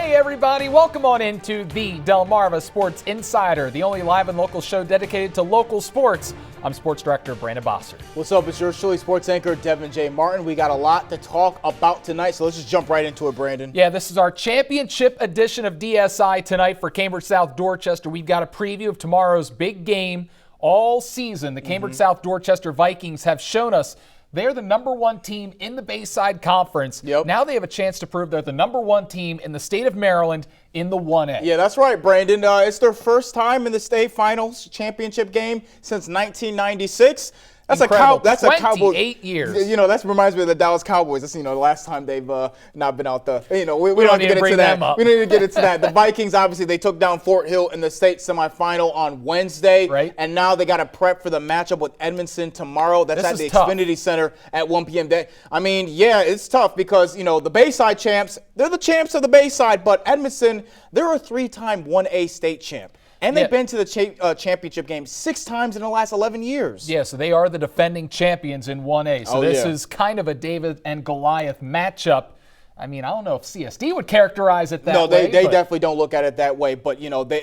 Hey everybody, welcome on into the Delmarva Sports Insider, the only live and local show dedicated to local sports. I'm Sports Director Brandon Bossert. What's up? It's yours truly, sports anchor Devin J. Martin. We got a lot to talk about tonight, so let's just jump right into it, Brandon. Yeah, this is our championship edition of DSI tonight for Cambridge South Dorchester. We've got a preview of tomorrow's big game all season. The Cambridge South Dorchester Vikings have shown us they're the #1 team in the Bayside Conference. Yep. Now they have a chance to prove they're the #1 team in the state of Maryland in the 1A. Yeah, that's right, Brandon. It's their first time in the state finals championship game since 1996. That's Incredible. that's a Cowboy. 28 years. You know, that reminds me of the Dallas Cowboys. That's, the last time they've not been out the, we don't have to get into that. We don't need to get into that. The Vikings, obviously, they took down Fort Hill in the state semifinal on Wednesday. Right. And now they got to prep for the matchup with Edmondson tomorrow. That's at the tough. Xfinity Center at 1 p.m. I mean, yeah, it's tough because, the Bayside champs, they're the champs of the Bayside, but Edmondson, they're a 3-time 1A state champ. And they've been to the championship game 6 times in the last 11 years. Yeah, so they are the defending champions in 1A. So this is kind of a David and Goliath matchup. I mean, I don't know if CSD would characterize it that way. No, they definitely don't look at it that way. But,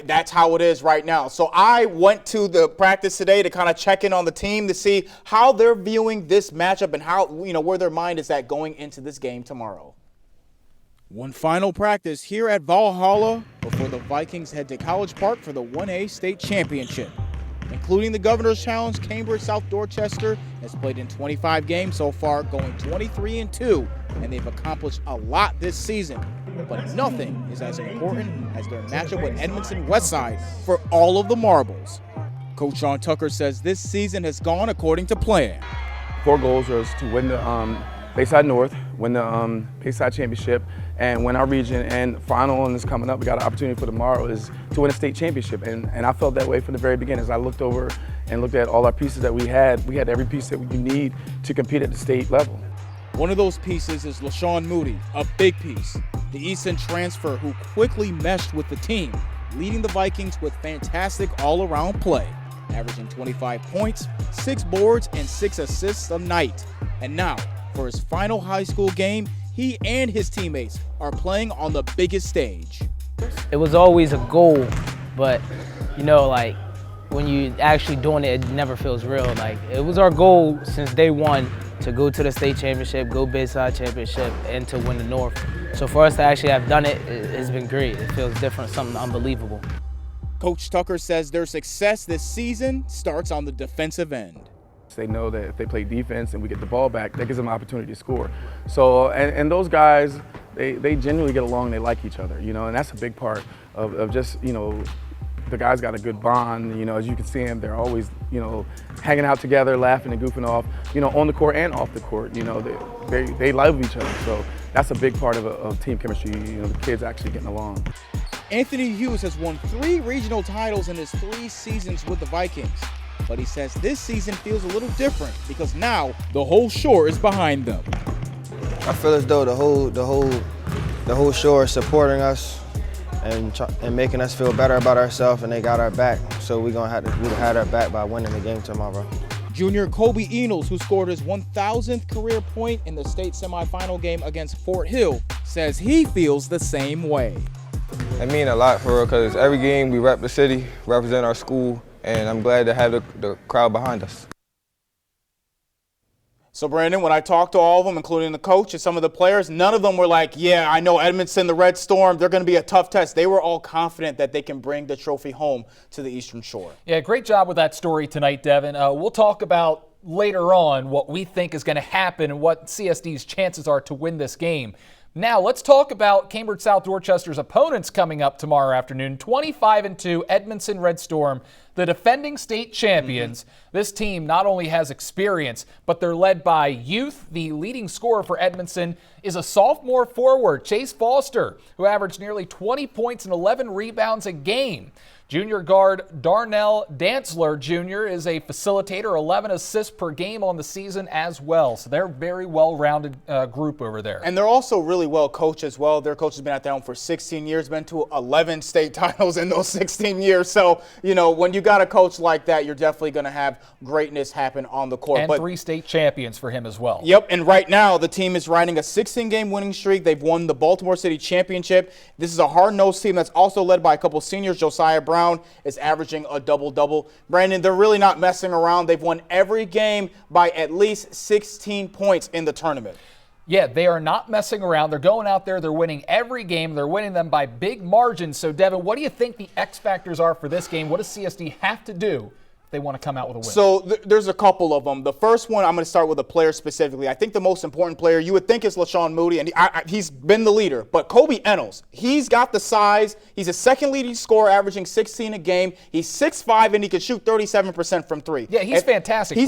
that's how it is right now. So I went to the practice today to kind of check in on the team to see how they're viewing this matchup and how, where their mind is at going into this game tomorrow. One final practice here at Valhalla before the Vikings head to College Park for the 1A state championship. Including the Governor's Challenge, Cambridge South Dorchester has played in 25 games so far, going 23-2, and they've accomplished a lot this season. But nothing is as important as their matchup with Edmondson Westside for all of the marbles. Coach Sean Tucker says this season has gone according to plan. 4 goals was to win the Bayside North, win the Bayside Championship, and win our region. And final one is coming up. We got an opportunity for tomorrow is to win a state championship. And I felt that way from the very beginning. As I looked over and looked at all our pieces that we had every piece that we need to compete at the state level. One of those pieces is LaShawn Moody, a big piece. The Easton transfer who quickly meshed with the team, leading the Vikings with fantastic all-around play, averaging 25 points, 6 boards, and 6 assists a night. And now, for his final high school game, he and his teammates are playing on the biggest stage. It was always a goal, but when you actually doing it, it never feels real. It was our goal since day one to go to the state championship, go Bayside championship, and to win the North. So for us to actually have done it, it's been great. It feels different, something unbelievable. Coach Tucker says their success this season starts on the defensive end. They know that if they play defense and we get the ball back, that gives them an opportunity to score. So, and those guys, they genuinely get along, they like each other, and that's a big part of just, the guys got a good bond, as you can see them, they're always, hanging out together, laughing and goofing off, on the court and off the court, they love each other. So that's a big part of team chemistry, the kids actually getting along. Anthony Hughes has won 3 regional titles in his 3 seasons with the Vikings. But he says this season feels a little different because now the whole shore is behind them. I feel as though the whole shore is supporting us and making us feel better about ourselves, and they got our back. So we're gonna have our back by winning the game tomorrow. Junior Kobe Enos, who scored his 1,000th career point in the state semifinal game against Fort Hill, says he feels the same way. It means a lot for real because every game we rep the city, represent our school, and I'm glad to have the crowd behind us. So, Brandon, when I talked to all of them, including the coach and some of the players, none of them were like, yeah, I know Edmondson, the Red Storm, they're going to be a tough test. They were all confident that they can bring the trophy home to the Eastern Shore. Yeah, great job with that story tonight, Devin. We'll talk about later on what we think is going to happen and what CSD's chances are to win this game. Now, let's talk about Cambridge South Dorchester's opponents coming up tomorrow afternoon. 25-2 Edmondson Red Storm, the defending state champions. This team not only has experience, but they're led by youth. The leading scorer for Edmondson is a sophomore forward, Chase Foster, who averaged nearly 20 points and 11 rebounds a game. Junior guard Darnell Dantzler Jr. is a facilitator, 11 assists per game on the season as well. So they're a very well-rounded group over there. And they're also really well coached as well. Their coach has been at their home for 16 years, been to 11 state titles in those 16 years. So, when you got a coach like that, you're definitely going to have greatness happen on the court. And 3 state champions for him as well. Yep, and right now the team is riding a 6 16-game winning streak. They've won the Baltimore City Championship. This is a hard-nosed team that's also led by a couple seniors. Josiah Brown is averaging a double-double. Brandon, they're really not messing around. They've won every game by at least 16 points in the tournament. Yeah, they are not messing around. They're going out there. They're winning every game. They're winning them by big margins. So, Devin, what do you think the X factors are for this game? What does CSD have to do if they want to come out with a win? So there's a couple of them. The first one, I'm going to start with a player specifically. I think the most important player you would think is LaShawn Moody, and he's been the leader. But Kobe Ennals, he's got the size. He's a second leading scorer, averaging 16 a game. He's 6'5", and he can shoot 37% from three. Yeah, he's fantastic.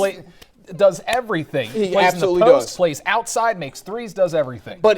Does everything. He plays absolutely in the post, does. Plays outside, makes threes, does everything. But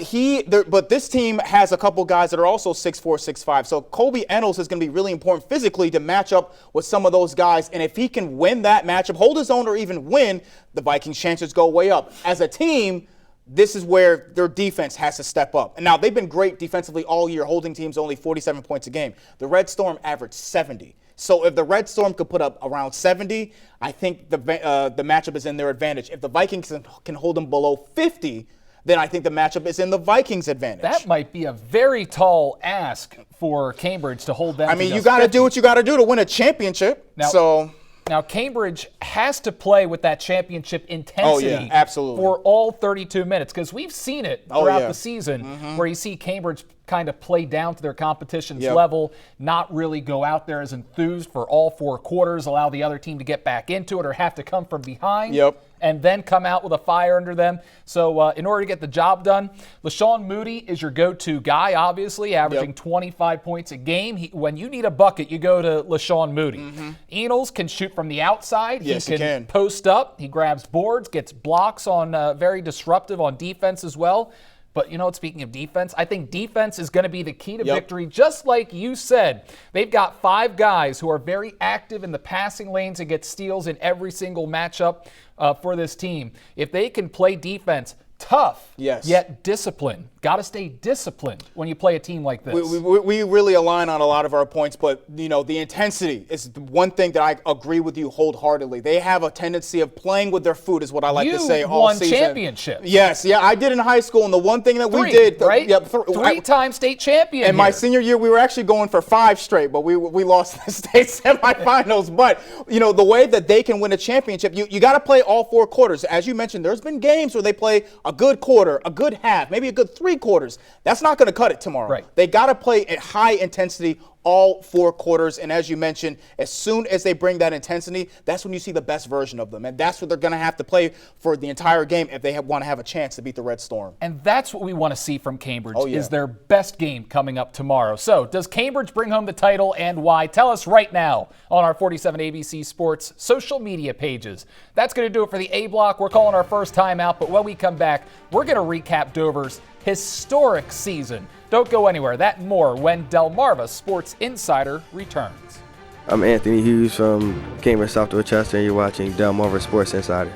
this team has a couple guys that are also 6'4", 6'5". So Kobe Ennals is going to be really important physically to match up with some of those guys. And if he can win that matchup, hold his own, or even win, the Vikings' chances go way up. As a team, this is where their defense has to step up. And now they've been great defensively all year, holding teams only 47 points a game. The Red Storm averaged 70. So if the Red Storm could put up around 70, I think the matchup is in their advantage. If the Vikings can hold them below 50, then I think the matchup is in the Vikings' advantage. That might be a very tall ask for Cambridge to hold them. I mean, you got to do what you got to do to win a championship. Now, Cambridge has to play with that championship intensity absolutely. for all 32 minutes, because we've seen it throughout the season where you see Cambridge kind of play down to their competition's level, not really go out there as enthused for all 4 quarters, allow the other team to get back into it or have to come from behind and then come out with a fire under them. So in order to get the job done, LaShawn Moody is your go-to guy, obviously, averaging 25 points a game. When you need a bucket, you go to LaShawn Moody. Ennals can shoot from the outside. Yes, he can post up. He grabs boards, gets blocks on very disruptive on defense as well. But, you know, speaking of defense, I think defense is going to be the key to victory. Just like you said, they've got 5 guys who are very active in the passing lanes and get steals in every single matchup for this team. If they can play defense tough, yet disciplined. Got to stay disciplined when you play a team like this. We really align on a lot of our points, but, you know, the intensity is the one thing that I agree with you wholeheartedly. They have a tendency of playing with their food, is what I like to say all season. You won championships. Yes, I did in high school, and the one thing that we did. Right? 3-time state champion. In my senior year, we were actually going for 5 straight, but we lost the state semifinals. But, you know, the way that they can win a championship, you got to play all 4 quarters. As you mentioned, there's been games where they play a good quarter, a good half, maybe a good 3 quarters. That's not going to cut it tomorrow. Right. They got to play at high intensity all 4 quarters. And as you mentioned, as soon as they bring that intensity, that's when you see the best version of them. And that's what they're going to have to play for the entire game if they want to have a chance to beat the Red Storm. And that's what we want to see from Cambridge, is their best game coming up tomorrow. So does Cambridge bring home the title, and why? Tell us right now on our 47 ABC Sports social media pages. That's going to do it for the A block. We're calling our first time out, but when we come back, we're going to recap Dover's historic season. Don't go anywhere. That and more when Delmarva Sports Insider returns. I'm Anthony Hughes from Cambridge, South Dorchester, and you're watching Delmarva Sports Insider.